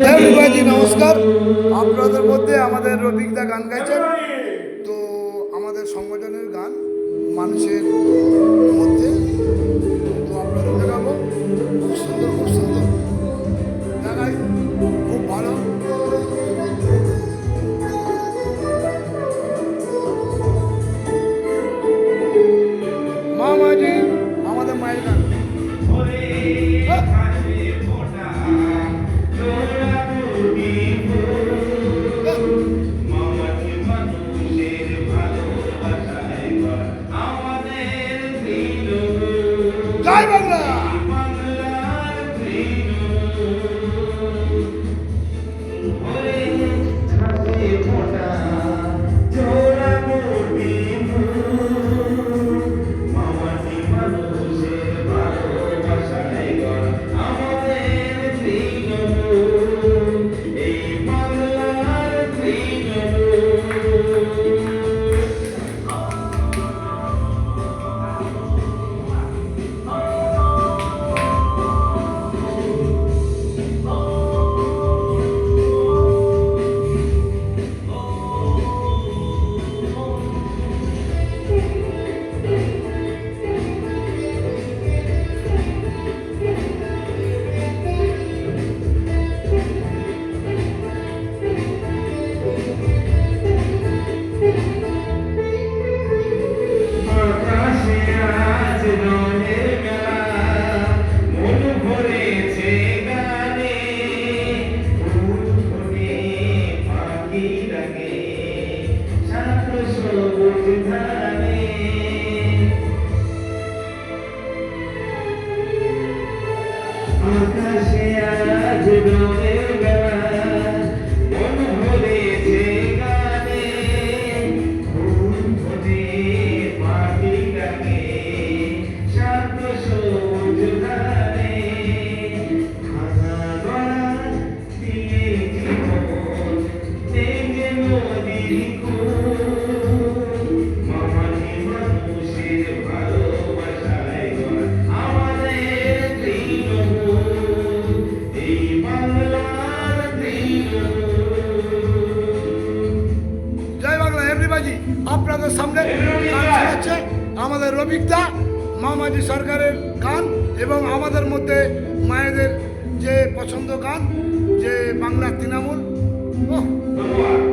Everybody নমস্কার। আপনাদের মধ্যে আমাদের রফিকদা গান গাইছেন, তো আমাদের সংগঠনের গান মানুষের মধ্যে, তো আপনাদের দেখাবো। খুব সুন্দর, খুব সুন্দর দেখাই, খুব ভালো। মা মাঝি আমাদের মায়ের গান। জয় বাংলা। আকাশে আজ রঙের বেলা, মন ভরেছে গানে, ফুল ফোটে পাখি ডাকে, শান্ত সবুজ ধারে, ভাঙা গড়া দিয়ে জীবন, নেমে নদীর কূল, মামাটি মানুষের ভালোবাসায় গড়া আমাদের তৃণমূল, এই বাংলার তৃণমূল। জয় বাংলা এভরিবাডি। আপনাদের সামনে গান শোনাচ্ছে আমাদের রফিকদা, মামাজি সরকারের গান, এবং আমাদের মধ্যে মায়েদের যে পছন্দ গান, যে বাংলার তৃণমূল। ধন্যবাদ।